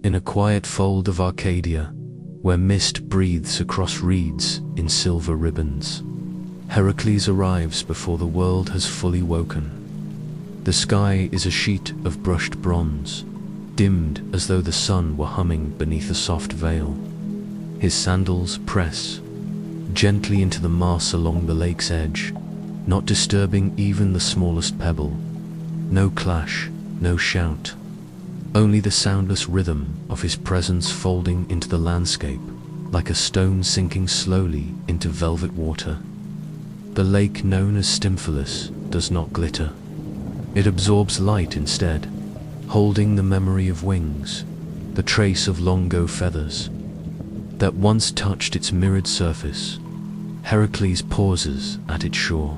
In a quiet fold of Arcadia, where mist breathes across reeds in silver ribbons, Heracles arrives before the world has fully woken. The sky is a sheet of brushed bronze, dimmed as though the sun were humming beneath a soft veil. His sandals press gently into the moss along the lake's edge, not disturbing even the smallest pebble. No clash, no shout, only the soundless rhythm of his presence folding into the landscape, like a stone sinking slowly into velvet water. The lake known as Stymphalus does not glitter. It absorbs light instead, holding the memory of wings, the trace of long-ago feathers that once touched its mirrored surface. Heracles pauses at its shore.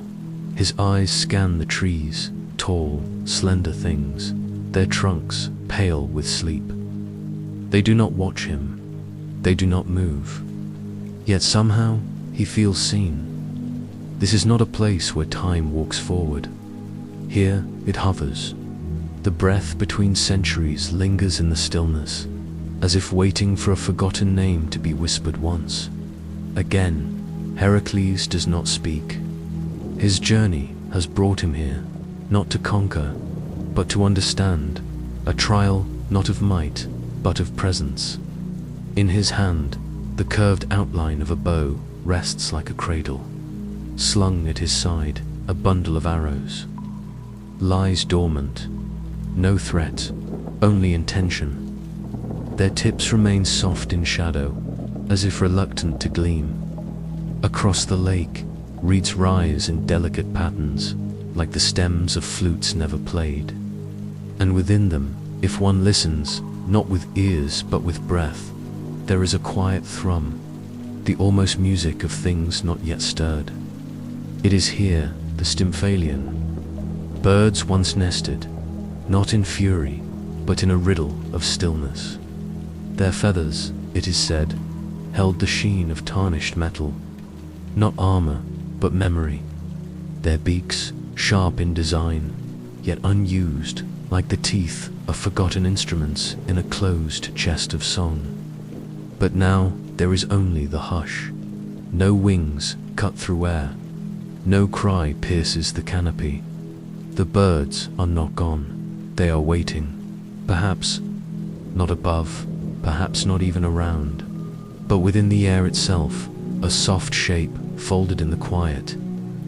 His eyes scan the trees, tall, slender things, their trunks pale with sleep. They do not watch him. They do not move. Yet somehow he feels seen. This is not a place where time walks forward. Here it hovers. The breath between centuries lingers in the stillness, as if waiting for a forgotten name to be whispered once. Again, Heracles does not speak. His journey has brought him here, not to conquer, but to understand, a trial not of might, but of presence. In his hand, the curved outline of a bow rests like a cradle. Slung at his side, a bundle of arrows lies dormant. No threat, only intention. Their tips remain soft in shadow, as if reluctant to gleam. Across the lake, reeds rise in delicate patterns, like the stems of flutes never played. And within them, if one listens, not with ears but with breath, there is a quiet thrum, the almost music of things not yet stirred. It is here the Stymphalian birds once nested, not in fury, but in a riddle of stillness. Their feathers, it is said, held the sheen of tarnished metal, not armor, but memory. Their beaks, sharp in design, yet unused, like the teeth of forgotten instruments in a closed chest of song. But now there is only the hush. No wings cut through air. No cry pierces the canopy. The birds are not gone. They are waiting. Perhaps not above, perhaps not even around, but within the air itself, a soft shape folded in the quiet,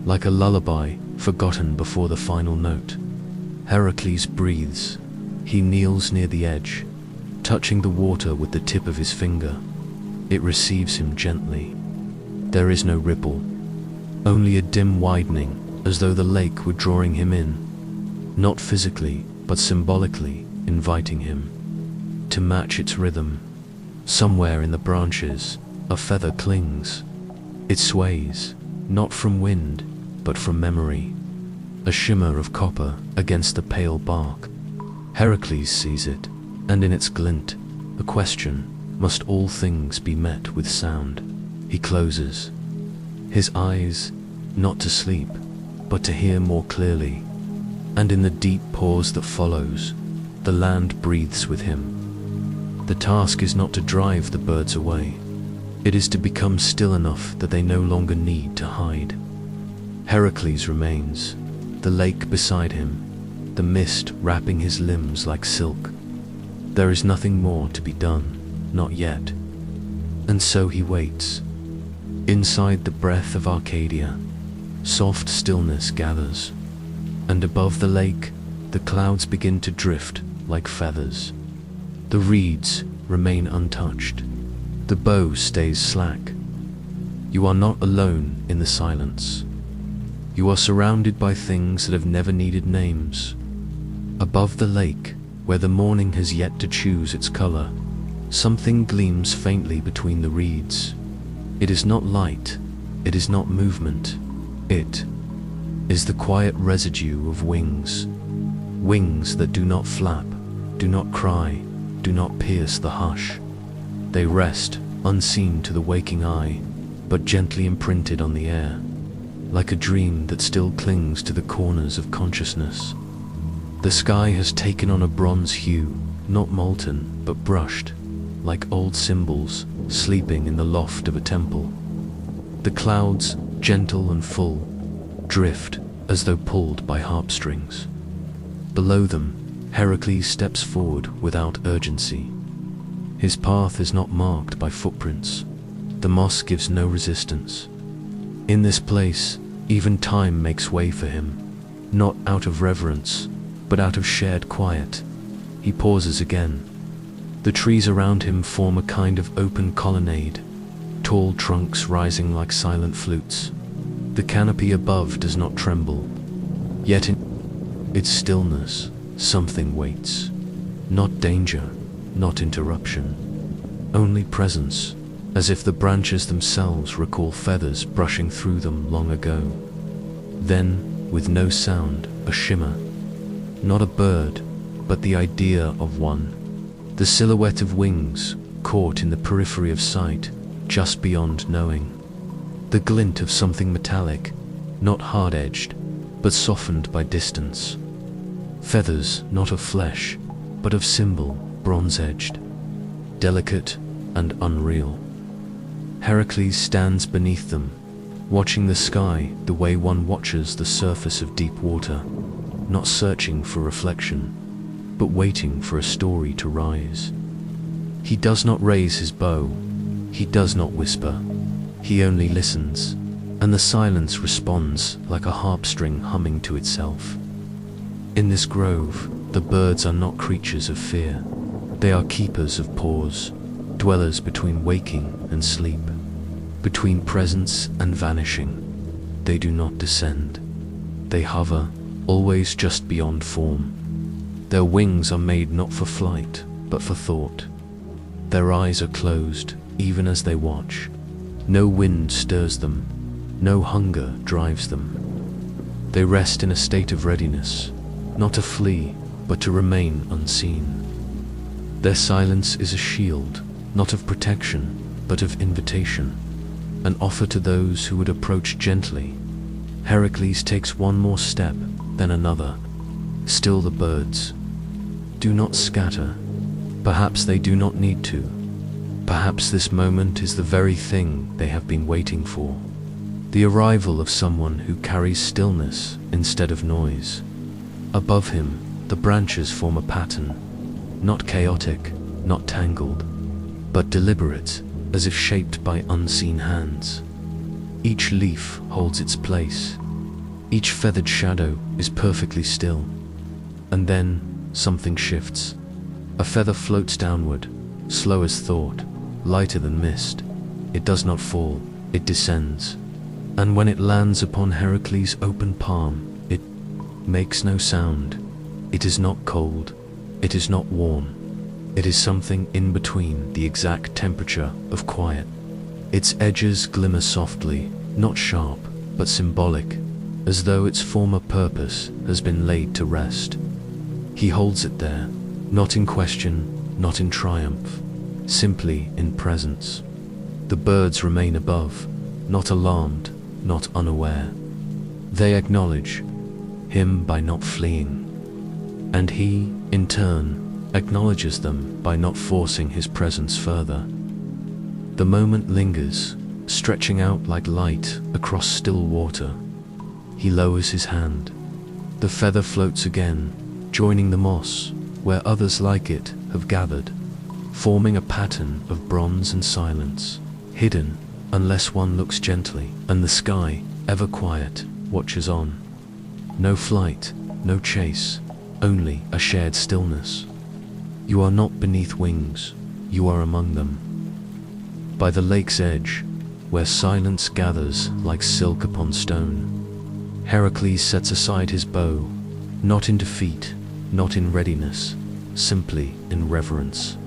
like a lullaby forgotten before the final note. Heracles breathes. He kneels near the edge, touching the water with the tip of his finger. It receives him gently. There is no ripple, only a dim widening, as though the lake were drawing him in, not physically, but symbolically inviting him to match its rhythm. Somewhere in the branches, a feather clings. It sways, not from wind, but from memory, a shimmer of copper against the pale bark. Heracles sees it, and in its glint, a question: must all things be met with sound? He closes his eyes, not to sleep, but to hear more clearly. And in the deep pause that follows, the land breathes with him. The task is not to drive the birds away. It is to become still enough that they no longer need to hide. Heracles remains, the lake beside him, the mist wrapping his limbs like silk. There is nothing more to be done, not yet. And so he waits. Inside the breath of Arcadia, soft stillness gathers, and above the lake, the clouds begin to drift like feathers. The reeds remain untouched. The bow stays slack. You are not alone in the silence. You are surrounded by things that have never needed names. Above the lake, where the morning has yet to choose its color, something gleams faintly between the reeds. It is not light, it is not movement, it is the quiet residue of wings. Wings that do not flap, do not cry, do not pierce the hush. They rest, unseen to the waking eye, but gently imprinted on the air, like a dream that still clings to the corners of consciousness. The sky has taken on a bronze hue, not molten, but brushed, like old cymbals sleeping in the loft of a temple. The clouds, gentle and full, drift as though pulled by harpstrings. Below them, Heracles steps forward without urgency. His path is not marked by footprints. The moss gives no resistance. In this place, even time makes way for him, not out of reverence, but out of shared quiet. He pauses again. The trees around him form a kind of open colonnade, tall trunks rising like silent flutes. The canopy above does not tremble, yet in its stillness, something waits. Not danger, not interruption, only presence, as if the branches themselves recall feathers brushing through them long ago. Then, with no sound, a shimmer. Not a bird, but the idea of one. The silhouette of wings, caught in the periphery of sight, just beyond knowing. The glint of something metallic, not hard-edged, but softened by distance. Feathers not of flesh, but of symbol, bronze-edged, delicate and unreal. Heracles stands beneath them, watching the sky the way one watches the surface of deep water, not searching for reflection, but waiting for a story to rise. He does not raise his bow, he does not whisper, he only listens, and the silence responds like a harp string humming to itself. In this grove, the birds are not creatures of fear, they are keepers of pause, dwellers between waking and sleep, between presence and vanishing. They do not descend. They hover, always just beyond form. Their wings are made not for flight, but for thought. Their eyes are closed, even as they watch. No wind stirs them, no hunger drives them. They rest in a state of readiness, not to flee, but to remain unseen. Their silence is a shield, not of protection, but of invitation, an offer to those who would approach gently. Heracles takes one more step, then another. Still the birds. Do not scatter. Perhaps they do not need to. Perhaps this moment is the very thing they have been waiting for. The arrival of someone who carries stillness instead of noise. Above him, the branches form a pattern, not chaotic, not tangled, but deliberate, as if shaped by unseen hands. Each leaf holds its place. Each feathered shadow is perfectly still. And then, something shifts. A feather floats downward, slow as thought, lighter than mist. It does not fall, it descends. And when it lands upon Heracles' open palm, it makes no sound. It is not cold, it is not warm. It is something in between the exact temperature of quiet. Its edges glimmer softly, not sharp, but symbolic, as though its former purpose has been laid to rest. He holds it there, not in question, not in triumph, simply in presence. The birds remain above, not alarmed, not unaware. They acknowledge him by not fleeing, and he, in turn, acknowledges them by not forcing his presence further. The moment lingers, stretching out like light across still water. He lowers his hand. The feather floats again, joining the moss, where others like it have gathered, forming a pattern of bronze and silence, hidden unless one looks gently, and the sky, ever quiet, watches on. No flight, no chase, only a shared stillness. You are not beneath wings, you are among them. By the lake's edge, where silence gathers like silk upon stone, Heracles sets aside his bow, not in defeat, not in readiness, simply in reverence.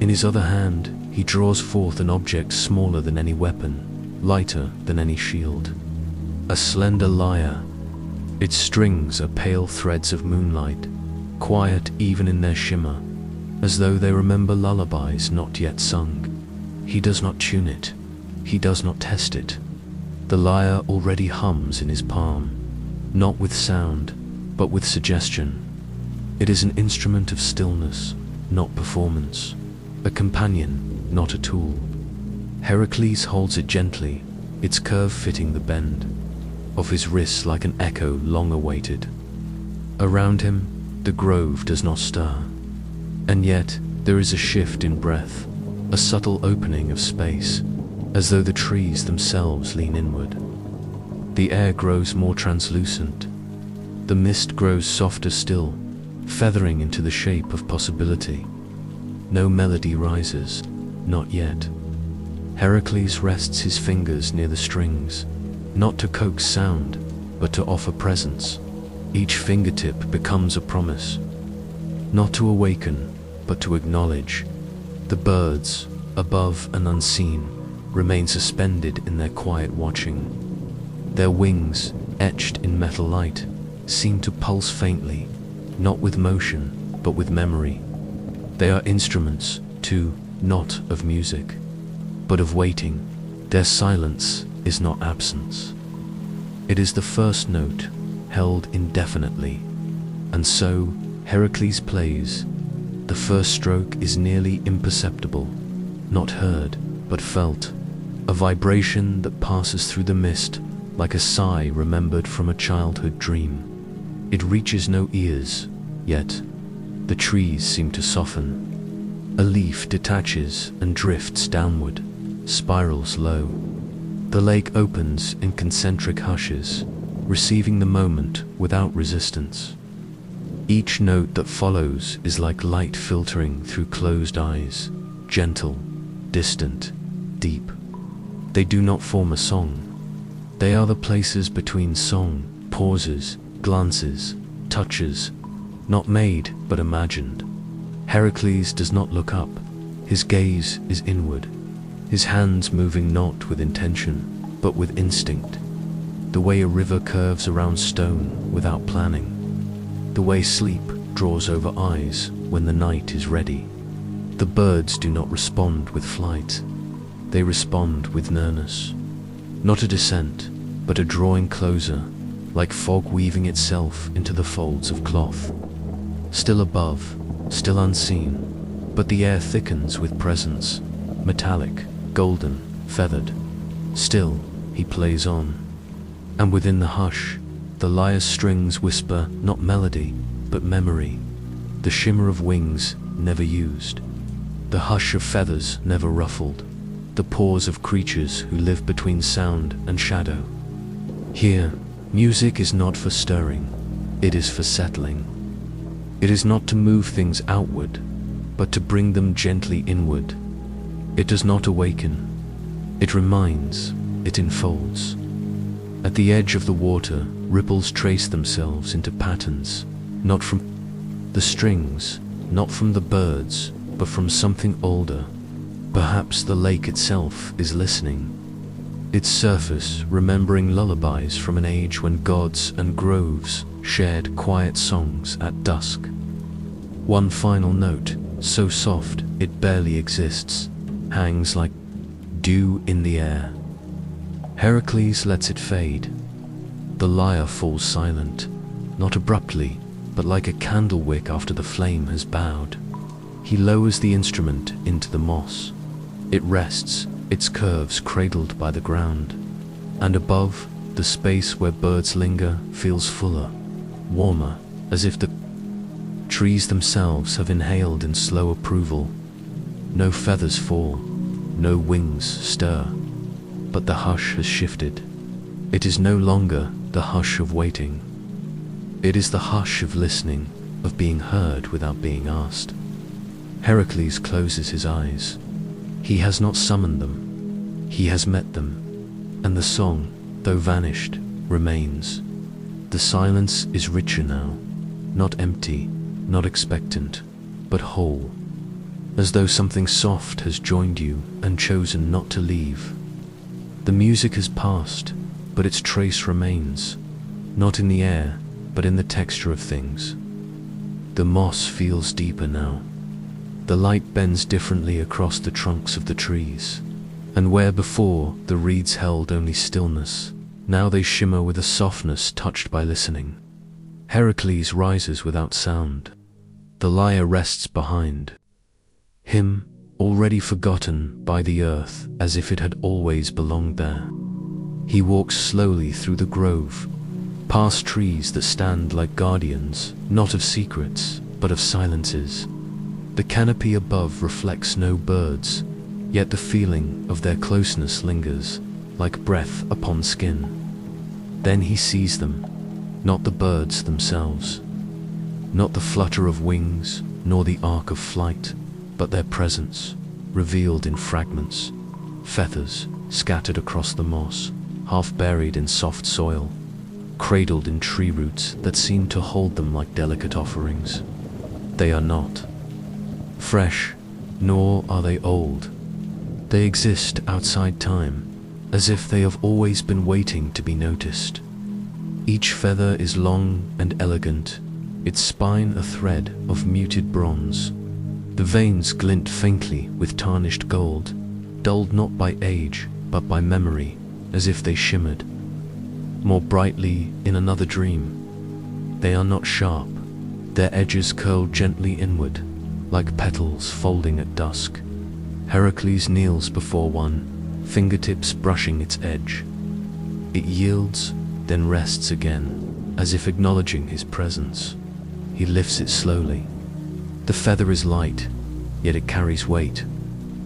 In his other hand, he draws forth an object smaller than any weapon, lighter than any shield. A slender lyre. Its strings are pale threads of moonlight, quiet even in their shimmer, as though they remember lullabies not yet sung. He does not tune it, he does not test it. The lyre already hums in his palm, not with sound, but with suggestion. It is an instrument of stillness, not performance. A companion, not a tool. Heracles holds it gently, its curve fitting the bend of his wrists like an echo long awaited. Around him, the grove does not stir. And yet, there is a shift in breath, a subtle opening of space, as though the trees themselves lean inward. The air grows more translucent. The mist grows softer still, feathering into the shape of possibility. No melody rises, not yet. Heracles rests his fingers near the strings, not to coax sound, but to offer presence. Each fingertip becomes a promise, not to awaken, but to acknowledge. The birds, above and unseen, remain suspended in their quiet watching. Their wings, etched in metal light, seem to pulse faintly, not with motion, but with memory. They are instruments, too, not of music, but of waiting. Their silence is not absence. It is the first note, held indefinitely. And so, Heracles plays. The first stroke is nearly imperceptible, not heard, but felt. A vibration that passes through the mist, like a sigh remembered from a childhood dream. It reaches no ears, yet the trees seem to soften. A leaf detaches and drifts downward, spirals low. The lake opens in concentric hushes, receiving the moment without resistance. Each note that follows is like light filtering through closed eyes, gentle, distant, deep. They do not form a song. They are the places between song, pauses, glances, touches, not made but imagined. Heracles does not look up. His gaze is inward, his hands moving not with intention, but with instinct. The way a river curves around stone without planning. The way sleep draws over eyes when the night is ready. The birds do not respond with flight. They respond with nearness. Not a descent, but a drawing closer, like fog weaving itself into the folds of cloth. Still above, still unseen, but the air thickens with presence, metallic, golden, feathered. Still, he plays on. And within the hush, the lyre's strings whisper not melody, but memory. The shimmer of wings never used. The hush of feathers never ruffled. The pause of creatures who live between sound and shadow. Here, music is not for stirring, it is for settling. It is not to move things outward, but to bring them gently inward. It does not awaken, it reminds, it enfolds. At the edge of the water, ripples trace themselves into patterns, not from the strings, not from the birds, but from something older. Perhaps the lake itself is listening. Its surface remembering lullabies from an age when gods and groves shared quiet songs at dusk. One final note, so soft it barely exists, hangs like dew in the air. Heracles lets it fade. The lyre falls silent, not abruptly, but like a candle wick after the flame has bowed. He lowers the instrument into the moss. It rests, its curves cradled by the ground. And above, the space where birds linger feels fuller, warmer, as if the trees themselves have inhaled in slow approval. No feathers fall, no wings stir, but the hush has shifted. It is no longer the hush of waiting. It is the hush of listening, of being heard without being asked. Heracles closes his eyes. He has not summoned them. He has met them. And the song, though vanished, remains. The silence is richer now, not empty, not expectant, but whole, as though something soft has joined you and chosen not to leave. The music has passed, but its trace remains, not in the air, but in the texture of things. The moss feels deeper now. The light bends differently across the trunks of the trees, and where before the reeds held only stillness, now they shimmer with a softness touched by listening. Heracles rises without sound. The lyre rests behind him, already forgotten by the earth as if it had always belonged there. He walks slowly through the grove, past trees that stand like guardians, not of secrets, but of silences. The canopy above reflects no birds, yet the feeling of their closeness lingers, like breath upon skin. Then he sees them, not the birds themselves, not the flutter of wings, nor the arc of flight, but their presence, revealed in fragments, feathers scattered across the moss, half buried in soft soil, cradled in tree roots that seem to hold them like delicate offerings. They are not fresh, nor are they old. They exist outside time, as if they have always been waiting to be noticed. Each feather is long and elegant, its spine a thread of muted bronze. The veins glint faintly with tarnished gold, dulled not by age, but by memory, as if they shimmered more brightly in another dream. They are not sharp, their edges curl gently inward, like petals folding at dusk. Heracles kneels before one, fingertips brushing its edge. It yields, then rests again, as if acknowledging his presence. He lifts it slowly. The feather is light, yet it carries weight,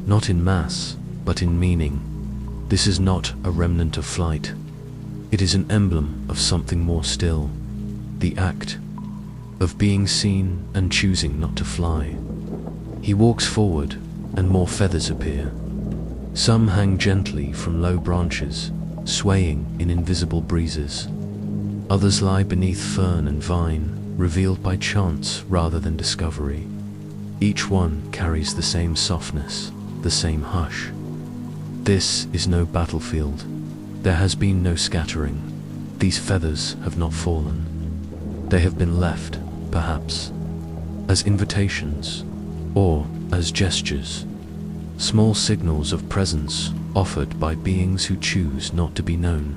not in mass, but in meaning. This is not a remnant of flight. It is an emblem of something more still, the act of being seen and choosing not to fly. He walks forward, and more feathers appear. Some hang gently from low branches, swaying in invisible breezes. Others lie beneath fern and vine, revealed by chance rather than discovery. Each one carries the same softness, the same hush. This is no battlefield. There has been no scattering. These feathers have not fallen. They have been left, perhaps, as invitations, or as gestures, small signals of presence offered by beings who choose not to be known.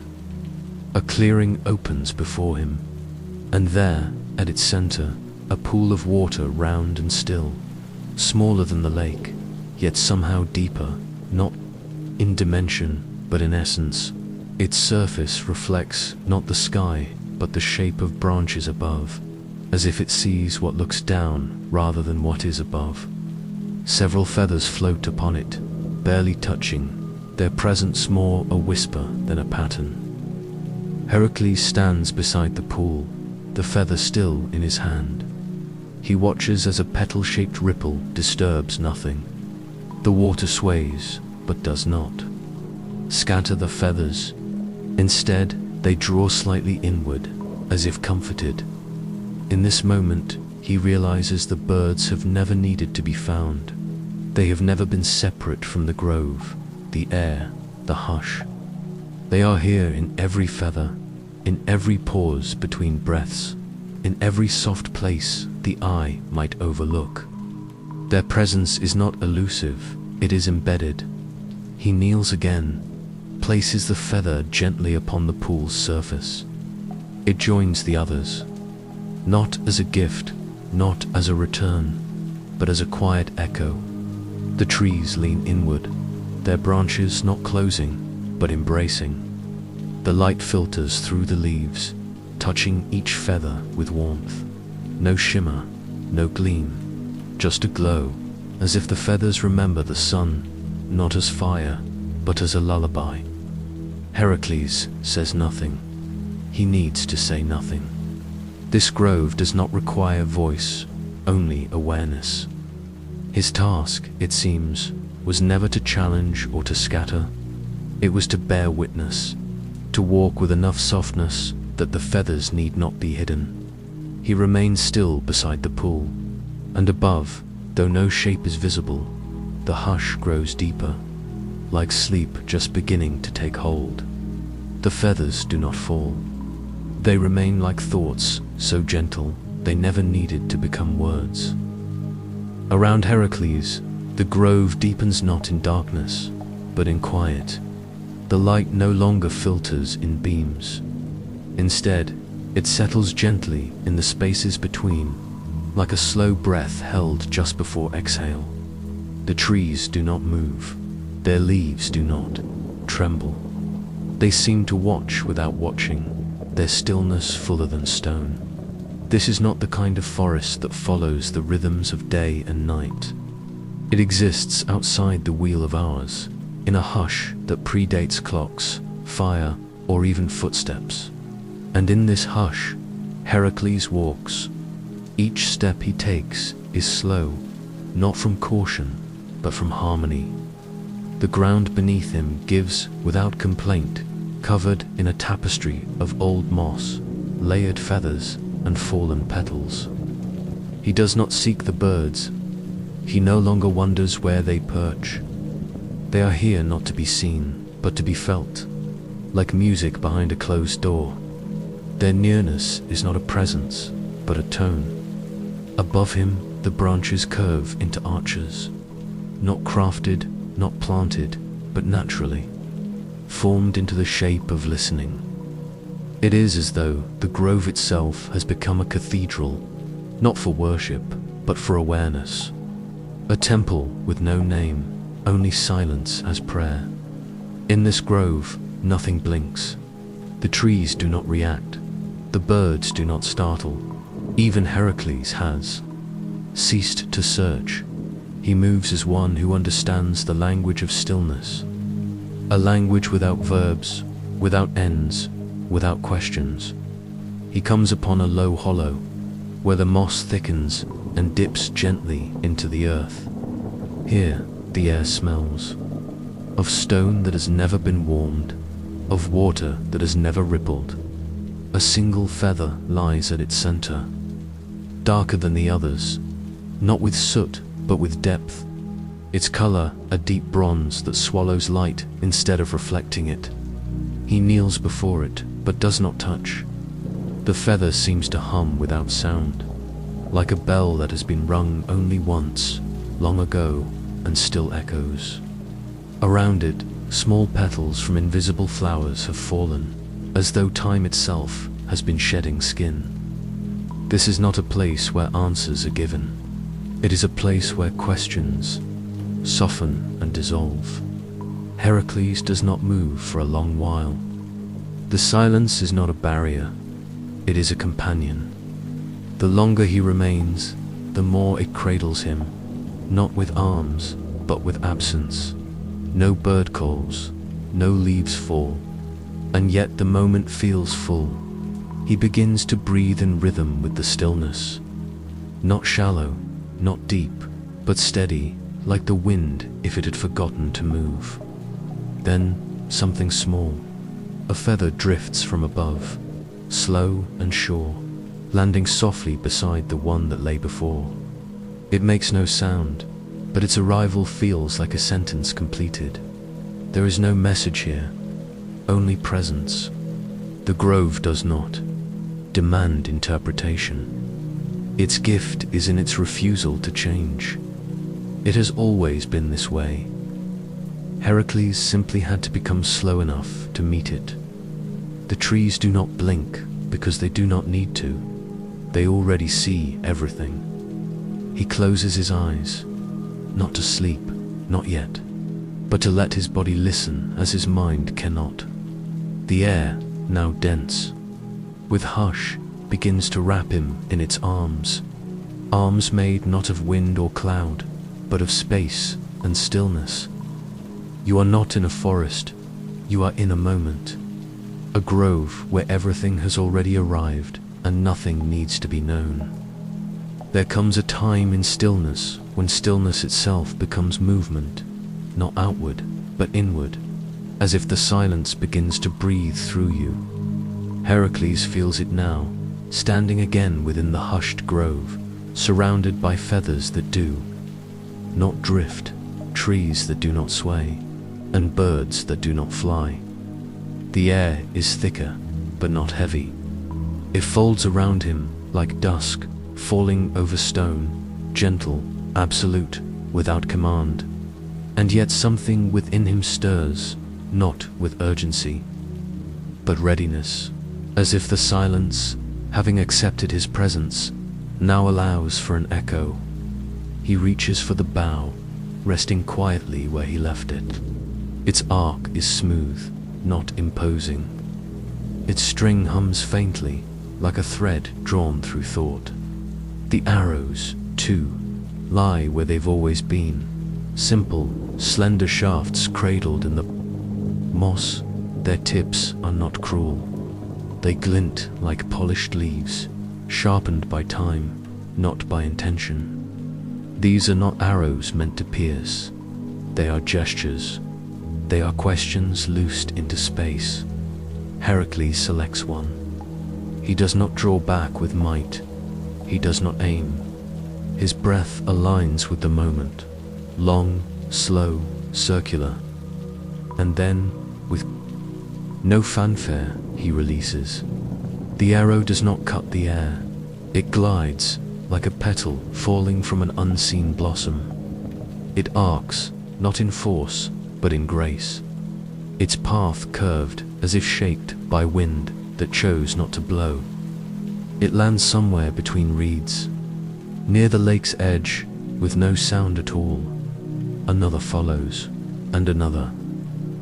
A clearing opens before him, and there, at its center, a pool of water round and still, smaller than the lake, yet somehow deeper, not in dimension, but in essence. Its surface reflects not the sky, but the shape of branches above, as if it sees what looks down rather than what is above. Several feathers float upon it, barely touching, their presence more a whisper than a pattern. Heracles stands beside the pool, the feather still in his hand. He watches as a petal-shaped ripple disturbs nothing. The water sways, but does not scatter the feathers. Instead, they draw slightly inward, as if comforted. In this moment, he realizes the birds have never needed to be found. They have never been separate from the grove, the air, the hush. They are here in every feather, in every pause between breaths, in every soft place the eye might overlook. Their presence is not elusive, it is embedded. He kneels again, places the feather gently upon the pool's surface. It joins the others, not as a gift, not as a return, but as a quiet echo. The trees lean inward, their branches not closing, but embracing. The light filters through the leaves, touching each feather with warmth. No shimmer, no gleam, just a glow, as if the feathers remember the sun, not as fire, but as a lullaby. Heracles says nothing. He needs to say nothing. This grove does not require voice, only awareness. His task, it seems, was never to challenge or to scatter. It was to bear witness, to walk with enough softness that the feathers need not be hidden. He remains still beside the pool, and above, though no shape is visible, the hush grows deeper, like sleep just beginning to take hold. The feathers do not fall. They remain like thoughts, so gentle, they never needed to become words. Around Heracles, the grove deepens not in darkness, but in quiet. The light no longer filters in beams. Instead, it settles gently in the spaces between, like a slow breath held just before exhale. The trees do not move. Their leaves do not tremble. They seem to watch without watching, their stillness fuller than stone. This is not the kind of forest that follows the rhythms of day and night. It exists outside the wheel of ours, in a hush that predates clocks, fire, or even footsteps. And in this hush, Heracles walks. Each step he takes is slow, not from caution, but from harmony. The ground beneath him gives without complaint, covered in a tapestry of old moss, layered feathers, and fallen petals. He does not seek the birds. He no longer wonders where they perch. They are here not to be seen, but to be felt, like music behind a closed door. Their nearness is not a presence, but a tone. Above him, the branches curve into arches, not crafted, not planted, but naturally, formed into the shape of listening. It is as though the grove itself has become a cathedral, not for worship, but for awareness. A temple with no name, only silence as prayer. In this grove, nothing blinks. The trees do not react. The birds do not startle. Even Heracles has ceased to search. He moves as one who understands the language of stillness. A language without verbs, without ends, without questions. He comes upon a low hollow, where the moss thickens and dips gently into the earth. Here, the air smells of stone that has never been warmed, of water that has never rippled. A single feather lies at its center, darker than the others, not with soot, but with depth. Its color a deep bronze that swallows light instead of reflecting it. He kneels before it, but does not touch. The feather seems to hum without sound, like a bell that has been rung only once, long ago, and still echoes. Around it, small petals from invisible flowers have fallen, as though time itself has been shedding skin. This is not a place where answers are given. It is a place where questions soften and dissolve. Heracles does not move for a long while. The silence is not a barrier, it is a companion. The longer he remains, the more it cradles him, not with arms, but with absence. No bird calls, no leaves fall, and yet the moment feels full. He begins to breathe in rhythm with the stillness. Not shallow, not deep, but steady, like the wind if it had forgotten to move. Then, something small, a feather drifts from above, slow and sure, landing softly beside the one that lay before. It makes no sound, but its arrival feels like a sentence completed. There is no message here, only presence. The grove does not demand interpretation. Its gift is in its refusal to change. It has always been this way. Heracles simply had to become slow enough to meet it. The trees do not blink because they do not need to. They already see everything. He closes his eyes, not to sleep, not yet, but to let his body listen as his mind cannot. The air, now dense, with hush, begins to wrap him in its arms. Arms made not of wind or cloud, but of space and stillness. You are not in a forest, you are in a moment. A grove where everything has already arrived and nothing needs to be known. There comes a time in stillness when stillness itself becomes movement, not outward, but inward, as if the silence begins to breathe through you. Heracles feels it now, standing again within the hushed grove, surrounded by feathers that do not drift, trees that do not sway, and birds that do not fly. The air is thicker, but not heavy. It folds around him like dusk, falling over stone, gentle, absolute, without command. And yet something within him stirs, not with urgency, but readiness, as if the silence, having accepted his presence, now allows for an echo. He reaches for the bow, resting quietly where he left it. Its arc is smooth, not imposing. Its string hums faintly, like a thread drawn through thought. The arrows, too, lie where they've always been, simple, slender shafts cradled in the moss. Their tips are not cruel. They glint like polished leaves, sharpened by time, not by intention. These are not arrows meant to pierce. They are gestures. They are questions loosed into space. Heracles selects one. He does not draw back with might. He does not aim. His breath aligns with the moment, long, slow, circular. And then, with no fanfare, he releases. The arrow does not cut the air. It glides, like a petal falling from an unseen blossom. It arcs, not in force, but in grace. Its path curved, as if shaped by wind that chose not to blow. It lands somewhere between reeds, near the lake's edge, with no sound at all. Another follows, and another.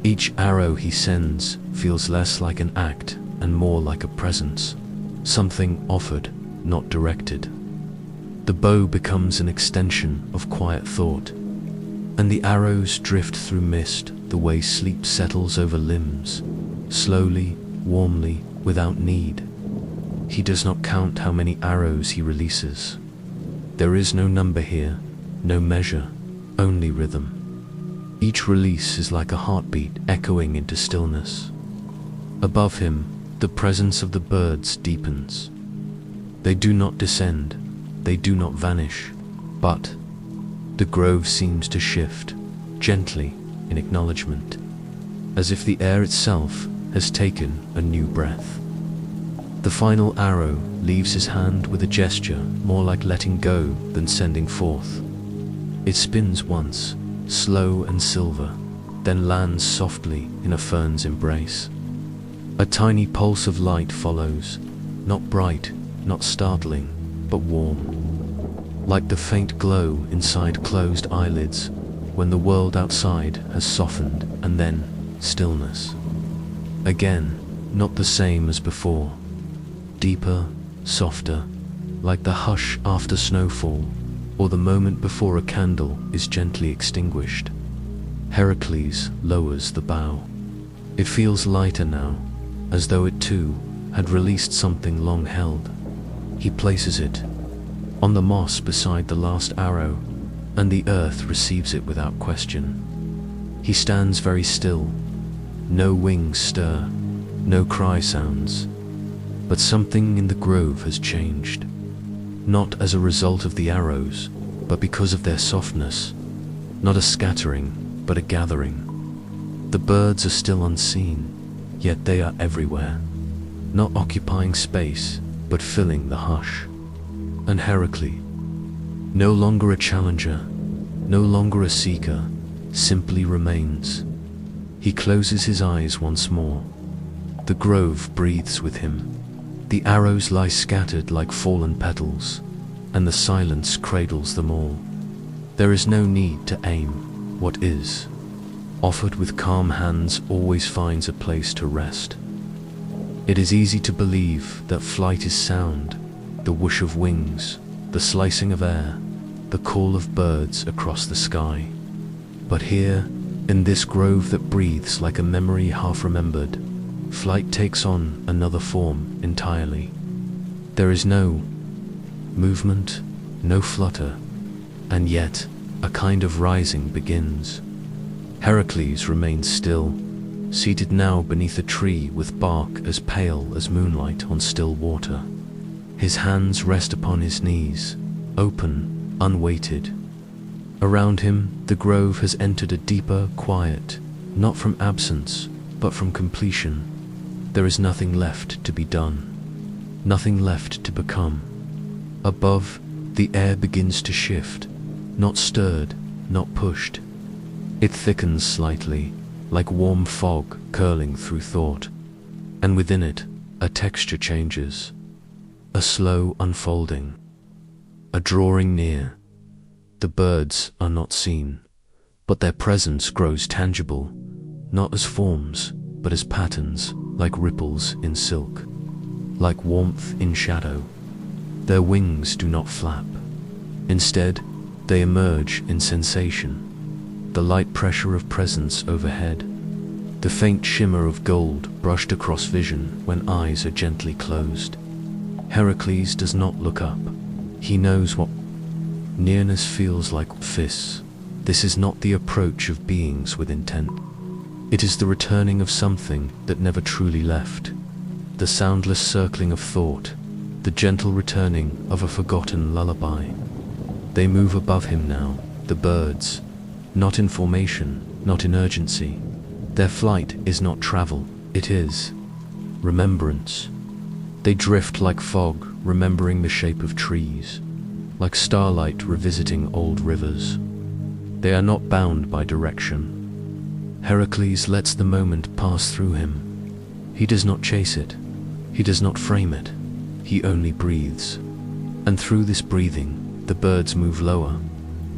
Each arrow he sends feels less like an act and more like a presence, something offered, not directed. The bow becomes an extension of quiet thought, and the arrows drift through mist the way sleep settles over limbs, slowly, warmly, without need. He does not count how many arrows he releases. There is no number here, no measure, only rhythm. Each release is like a heartbeat echoing into stillness. Above him, the presence of the birds deepens. They do not descend, they do not vanish, but the grove seems to shift, gently, in acknowledgement, as if the air itself has taken a new breath. The final arrow leaves his hand with a gesture more like letting go than sending forth. It spins once, slow and silver, then lands softly in a fern's embrace. A tiny pulse of light follows, not bright, not startling, but warm, like the faint glow inside closed eyelids when the world outside has softened, and then stillness. Again, not the same as before. Deeper, softer, like the hush after snowfall, or the moment before a candle is gently extinguished. Heracles lowers the bow. It feels lighter now, as though it too had released something long held. He places it on the moss beside the last arrow, and the earth receives it without question. He stands very still. No wings stir, no cry sounds. But something in the grove has changed, not as a result of the arrows, but because of their softness. Not a scattering, but a gathering. The birds are still unseen, yet they are everywhere, not occupying space, but filling the hush. And Heracles, no longer a challenger, no longer a seeker, simply remains. He closes his eyes once more. The grove breathes with him. The arrows lie scattered like fallen petals, and the silence cradles them all. There is no need to aim. What is offered with calm hands always finds a place to rest. It is easy to believe that flight is sound, the whoosh of wings, the slicing of air, the call of birds across the sky. But here, in this grove that breathes like a memory half remembered, flight takes on another form entirely. There is no movement, no flutter, and yet a kind of rising begins. Heracles remains still, seated now beneath a tree with bark as pale as moonlight on still water. His hands rest upon his knees, open, unweighted. Around him, the grove has entered a deeper quiet, not from absence, but from completion. There is nothing left to be done, nothing left to become. Above, the air begins to shift, not stirred, not pushed. It thickens slightly, like warm fog curling through thought, and within it, a texture changes, a slow unfolding. are drawing near. The birds are not seen, but their presence grows tangible, not as forms, but as patterns, like ripples in silk, like warmth in shadow. Their wings do not flap. Instead, they emerge in sensation, the light pressure of presence overhead, the faint shimmer of gold brushed across vision when eyes are gently closed. Heracles does not look up. He knows what nearness feels like. This is not the approach of beings with intent. It is the returning of something that never truly left, the soundless circling of thought, the gentle returning of a forgotten lullaby. They move above him now, the birds, not in formation, not in urgency. Their flight is not travel, it is remembrance. They drift like fog, remembering the shape of trees, like starlight revisiting old rivers. They are not bound by direction. Heracles lets the moment pass through him. He does not chase it. He does not frame it. He only breathes. And through this breathing, the birds move lower,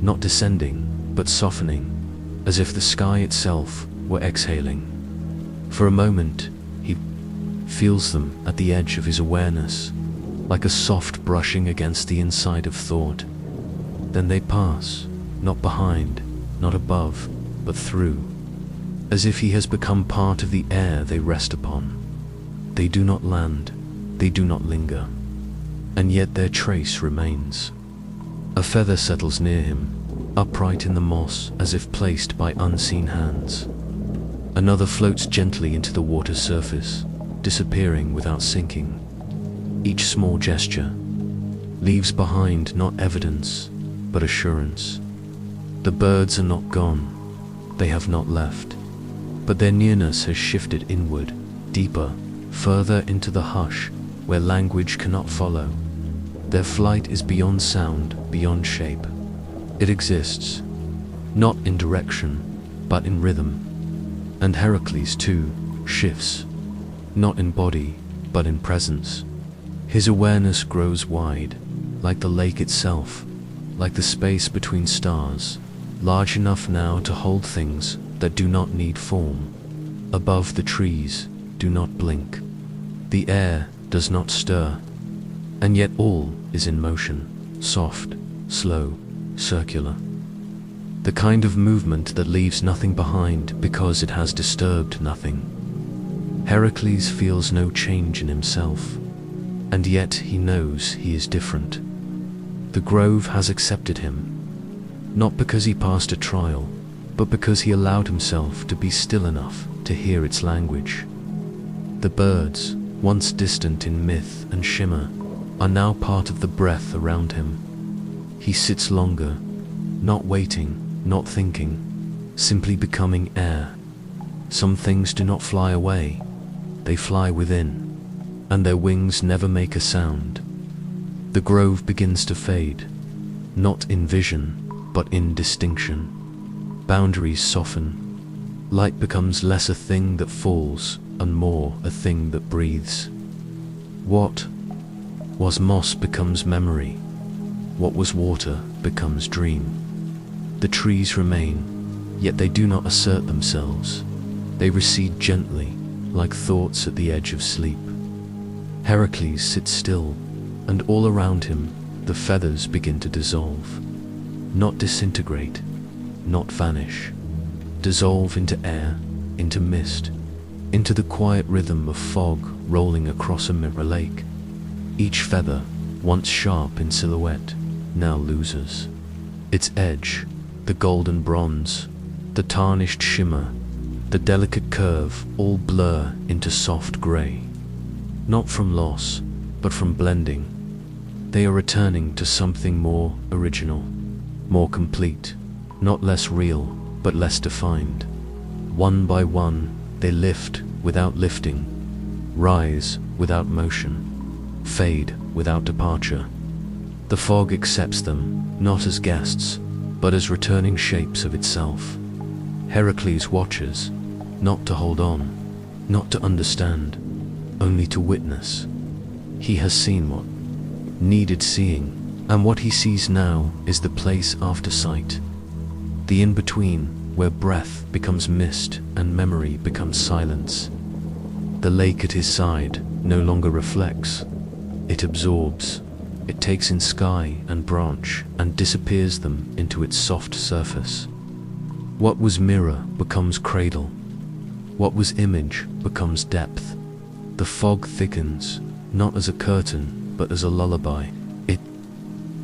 not descending, but softening, as if the sky itself were exhaling. For a moment, he feels them at the edge of his awareness, like a soft brushing against the inside of thought. Then they pass, not behind, not above, but through, as if he has become part of the air they rest upon. They do not land, they do not linger, and yet their trace remains. A feather settles near him, upright in the moss as if placed by unseen hands. Another floats gently into the water's surface, disappearing without sinking. Each small gesture leaves behind not evidence, but assurance. The birds are not gone, they have not left, but their nearness has shifted inward, deeper, further into the hush where language cannot follow. Their flight is beyond sound, beyond shape. It exists, not in direction, but in rhythm. And Heracles, too, shifts, not in body, but in presence. His awareness grows wide, like the lake itself, like the space between stars, large enough now to hold things that do not need form. Above the trees, do not blink. The air does not stir, and yet all is in motion, soft, slow, circular. The kind of movement that leaves nothing behind because it has disturbed nothing. Heracles feels no change in himself, and yet he knows he is different. The grove has accepted him, not because he passed a trial, but because he allowed himself to be still enough to hear its language. The birds, once distant in myth and shimmer, are now part of the breath around him. He sits longer, not waiting, not thinking, simply becoming air. Some things do not fly away, they fly within, and their wings never make a sound. The grove begins to fade, not in vision, but in distinction. Boundaries soften, light becomes less a thing that falls, and more a thing that breathes. What was moss becomes memory, what was water becomes dream. The trees remain, yet they do not assert themselves. They recede gently, like thoughts at the edge of sleep. Heracles sits still, and all around him the feathers begin to dissolve. Not disintegrate, not vanish. Dissolve into air, into mist, into the quiet rhythm of fog rolling across a mirror lake. Each feather, once sharp in silhouette, now loses its edge. The golden bronze, the tarnished shimmer, the delicate curve all blur into soft grey. Not from loss, but from blending. They are returning to something more original, more complete, not less real, but less defined. One by one, they lift without lifting, rise without motion, fade without departure. The fog accepts them, not as guests, but as returning shapes of itself. Heracles watches, not to hold on, not to understand, only to witness. He has seen what needed seeing, And what he sees now is the place after sight, the in-between, where breath becomes mist and memory becomes silence. The lake at his side no longer reflects, it absorbs. It takes in sky and branch and disappears them into its soft surface. What was mirror becomes cradle. What was image becomes depth. The fog thickens, not as a curtain, but as a lullaby. It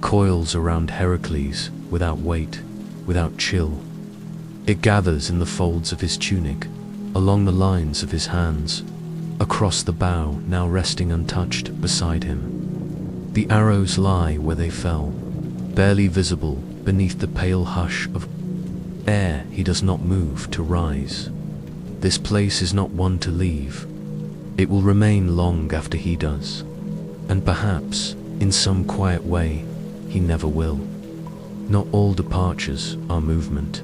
coils around Heracles without weight, without chill. It gathers in the folds of his tunic, along the lines of his hands, across the bow now resting untouched beside him. The arrows lie where they fell, barely visible beneath the pale hush of air. He does not move to rise. This place is not one to leave. It will remain long after he does. And perhaps, in some quiet way, he never will. Not all departures are movement.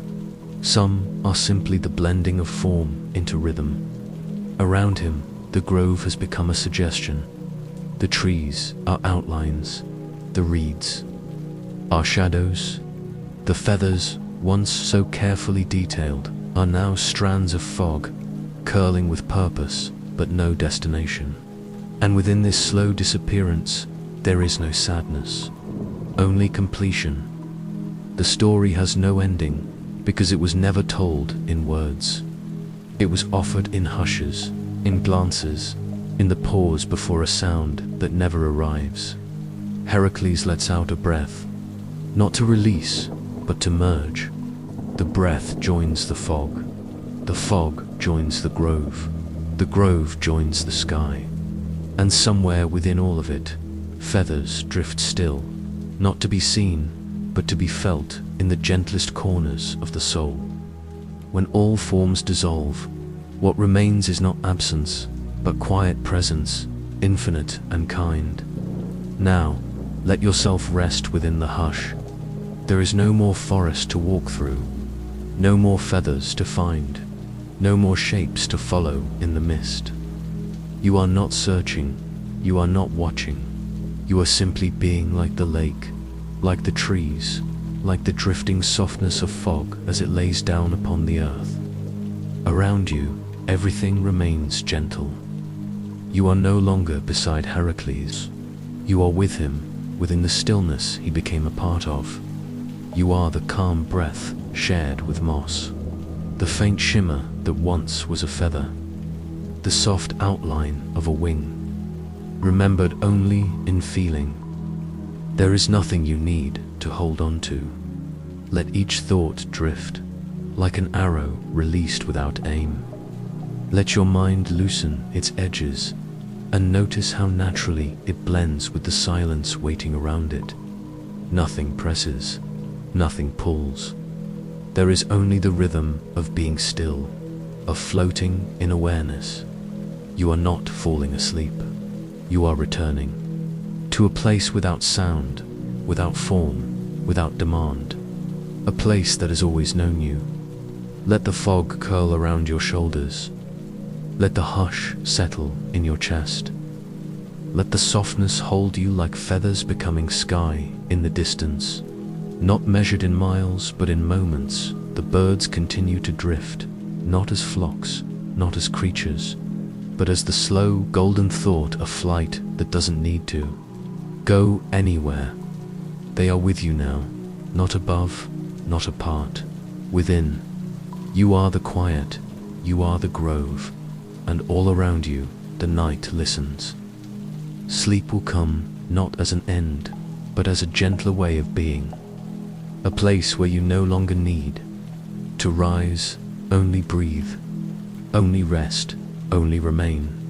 Some are simply the blending of form into rhythm. Around him, the grove has become a suggestion. The trees are outlines, the reeds are shadows. The feathers, once so carefully detailed, are now strands of fog, curling with purpose but no destination. And within this slow disappearance, there is no sadness, only completion. The story has no ending because it was never told in words. It was offered in hushes, in glances, in the pause before a sound that never arrives. Heracles lets out a breath, not to release, but to merge. The breath joins the fog joins the grove joins the sky. And somewhere within all of it, feathers drift still, not to be seen, but to be felt in the gentlest corners of the soul. When all forms dissolve, what remains is not absence, but quiet presence, infinite and kind. Now, let yourself rest within the hush. There is no more forest to walk through, no more feathers to find, no more shapes to follow in the mist. You are not searching, you are not watching. You are simply being like the lake, like the trees, like the drifting softness of fog as it lays down upon the earth. Around you, everything remains gentle. You are no longer beside Heracles. You are with him, within the stillness he became a part of. You are the calm breath shared with moss, the faint shimmer that once was a feather, the soft outline of a wing, remembered only in feeling. There is nothing you need to hold on to. Let each thought drift, like an arrow released without aim. Let your mind loosen its edges and notice how naturally it blends with the silence waiting around it. Nothing presses, nothing pulls. There is only the rhythm of being still, of floating in awareness. You are not falling asleep. You are returning to a place without sound, without form, without demand. A place that has always known you. Let the fog curl around your shoulders. Let the hush settle in your chest. Let the softness hold you like feathers becoming sky in the distance. Not measured in miles, but in moments, the birds continue to drift, not as flocks, not as creatures, but as the slow, golden thought of flight that doesn't need to go anywhere. They are with you now, not above, not apart, within. You are the quiet, you are the grove, and all around you, the night listens. Sleep will come, not as an end, but as a gentler way of being. A place where you no longer need to rise, only breathe, only rest, only remain.